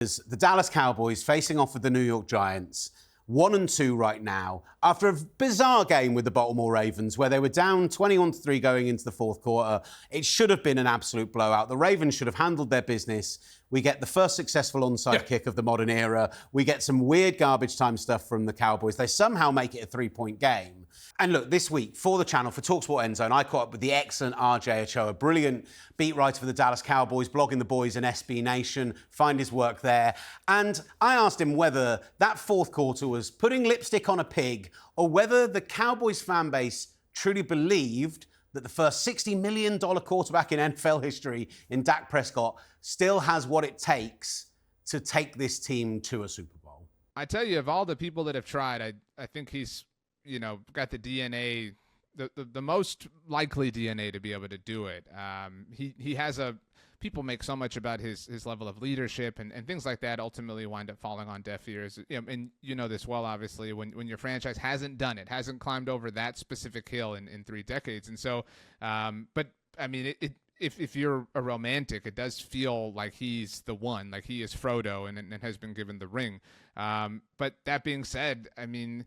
The Dallas Cowboys facing off with the New York Giants, 1-2 right now, after a bizarre game with the Baltimore Ravens where they were down 21-3 going into the fourth quarter. It should have been an absolute blowout. The Ravens should have handled their business. We get the first successful onside kick of the modern era. We get some weird garbage time stuff from the Cowboys. They somehow make it a three-point game. And look, this week, for the channel, for talkSPORT Endzone, I caught up with the excellent RJ Ochoa, brilliant beat writer for the Dallas Cowboys, blogging the boys in SB Nation. Find his work there. And I asked him whether that fourth quarter was putting lipstick on a pig or whether the Cowboys fan base truly believed that the first $60 million quarterback in NFL history in Dak Prescott still has what it takes to take this team to a Super Bowl. I tell you, of all the people that have tried, I think he's, got the DNA, the most likely DNA to be able to do it. He has people make so much about his level of leadership and things like that ultimately wind up falling on deaf ears. And you know this well, obviously, when your franchise hasn't done it, hasn't climbed over that specific hill in 3 decades. And so, but I mean, if you're a romantic, it does feel like he's the one, like he is Frodo and has been given the ring. But that being said, I mean,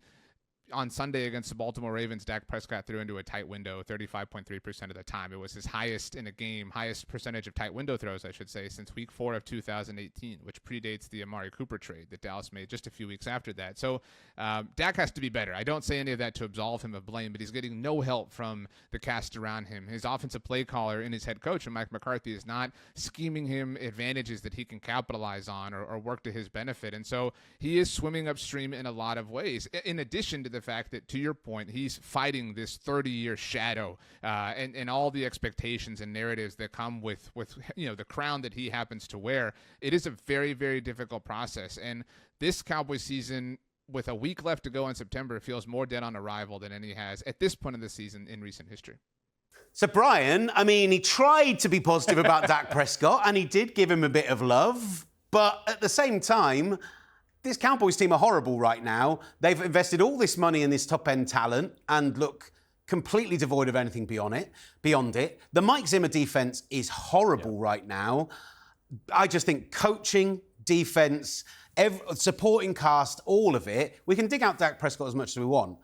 on Sunday against the Baltimore Ravens, Dak Prescott threw into a tight window 35.3% of the time. It was his highest in a game, highest percentage of tight window throws, I should say, since week 4 of 2018, which predates the Amari Cooper trade that Dallas made just a few weeks after that. So Dak has to be better. I don't say any of that to absolve him of blame, but he's getting no help from the cast around him. His offensive play caller and his head coach, Mike McCarthy, is not scheming him advantages that he can capitalize on or work to his benefit. And so he is swimming upstream in a lot of ways, in addition to the fact that, to your point, he's fighting this 30-year shadow and all the expectations and narratives that come with the crown that he happens to wear. It is a very, very difficult process. And this Cowboys season, with a week left to go in September, feels more dead on arrival than any has at this point of the season in recent history. So, Brian, I mean, he tried to be positive about Dak Prescott, and he did give him a bit of love. But at the same time, this Cowboys team are horrible right now. They've invested all this money in this top-end talent and look completely devoid of anything beyond it. The Mike Zimmer defense is horrible right now. I just think coaching, defense, supporting cast, all of it, we can dig out Dak Prescott as much as we want,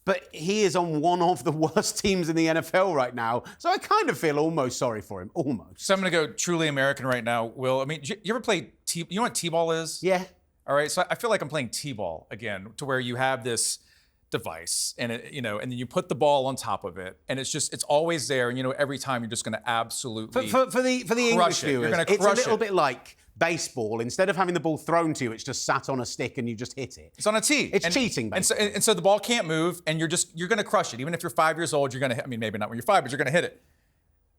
but he is on one of the worst teams in the NFL right now. So I kind of feel almost sorry for him, almost. So I'm going to go truly American right now, Will. I mean, you ever play you know what T-ball is? Yeah. All right, so I feel like I'm playing T-ball again, to where you have this device and and then you put the ball on top of it, and it's always there, and every time you're just going to absolutely for the English viewers, it's a little bit like baseball. Instead of having the ball thrown to you, it's just sat on a stick and you just hit it. It's on a tee. It's cheating, basically. And so the ball can't move, and you're going to crush it. Even if you're 5 years old, you're going to hit. I mean, maybe not when you're 5, but you're going to hit it.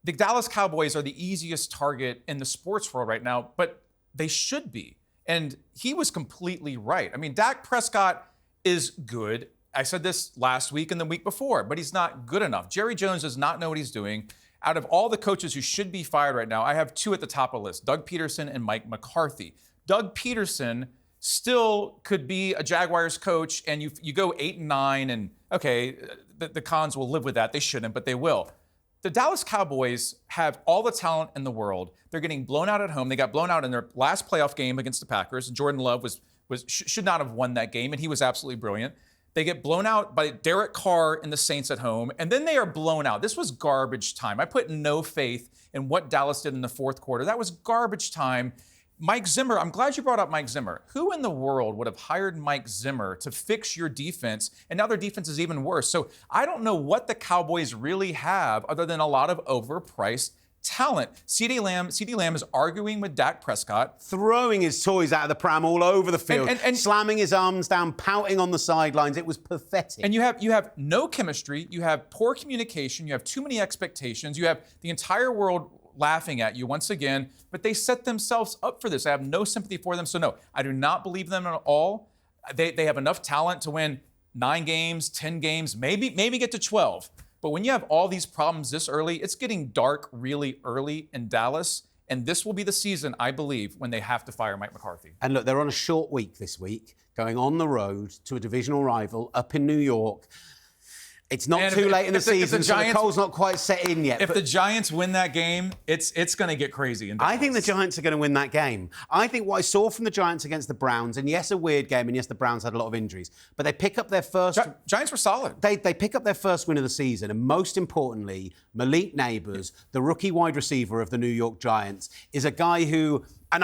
The Dallas Cowboys are the easiest target in the sports world right now, but they should be. And he was completely right. I mean, Dak Prescott is good. I said this last week and the week before, but he's not good enough. Jerry Jones does not know what he's doing. Out of all the coaches who should be fired right now, I have 2 at the top of the list, Doug Peterson and Mike McCarthy. Doug Peterson still could be a Jaguars coach, and you go 8-9, and okay, the cons will live with that. They shouldn't, but they will. The Dallas Cowboys have all the talent in the world. They're getting blown out at home. They got blown out in their last playoff game against the Packers. Jordan Love should not have won that game, and he was absolutely brilliant. They get blown out by Derek Carr and the Saints at home, and then they are blown out. This was garbage time. I put no faith in what Dallas did in the fourth quarter. That was garbage time. Mike Zimmer, I'm glad you brought up Mike Zimmer. Who in the world would have hired Mike Zimmer to fix your defense? And now their defense is even worse. So I don't know what the Cowboys really have other than a lot of overpriced talent. CeeDee Lamb is arguing with Dak Prescott, throwing his toys out of the pram all over the field, and slamming his arms down, pouting on the sidelines. It was pathetic. And you have no chemistry, you have poor communication, you have too many expectations, you have the entire world laughing at you once again, but they set themselves up for this. I have no sympathy for them. So no, I do not believe them at all. They have enough talent to win 9 games, 10 games, maybe get to 12. But when you have all these problems this early, it's getting dark really early in Dallas. And this will be the season, I believe, when they have to fire Mike McCarthy. And look, they're on a short week this week, going on the road to a divisional rival up in New York. It's not And too if- late in the if the season, so the Giants- coal's not quite set in yet. If but the Giants win that game, it's going to get crazy. I think the Giants are going to win that game. I think what I saw from the Giants against the Browns, and yes, a weird game, and yes, the Browns had a lot of injuries, but they pick up their first... Giants were solid. They pick up their first win of the season, and most importantly, Malik Neighbors, the rookie wide receiver of the New York Giants, is a guy who... And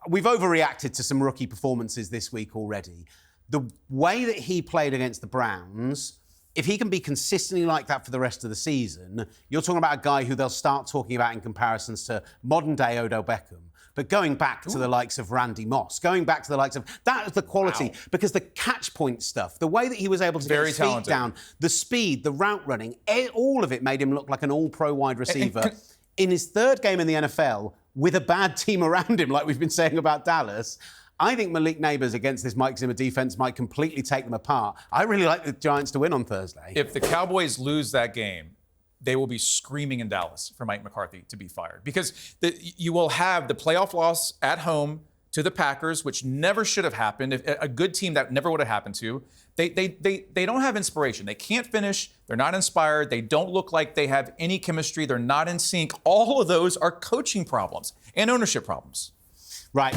we've overreacted to some rookie performances this week already. The way that he played against the Browns... If he can be consistently like that for the rest of the season, you're talking about a guy who they'll start talking about in comparisons to modern-day Odell Beckham. But going back to the likes of Randy Moss, going back to the likes of... That is the quality. Wow. Because the catch point stuff, the way that he was able to get his feet down, the speed, the route running, all of it made him look like an all-pro wide receiver. In his third game in the NFL, with a bad team around him, like we've been saying about Dallas... I think Malik Neighbors against this Mike Zimmer defense might completely take them apart. I really like the Giants to win on Thursday. If the Cowboys lose that game, they will be screaming in Dallas for Mike McCarthy to be fired because you will have the playoff loss at home to the Packers, which never should have happened. A good team that never would have happened to. They don't have inspiration. They can't finish. They're not inspired. They don't look like they have any chemistry. They're not in sync. All of those are coaching problems and ownership problems. Right.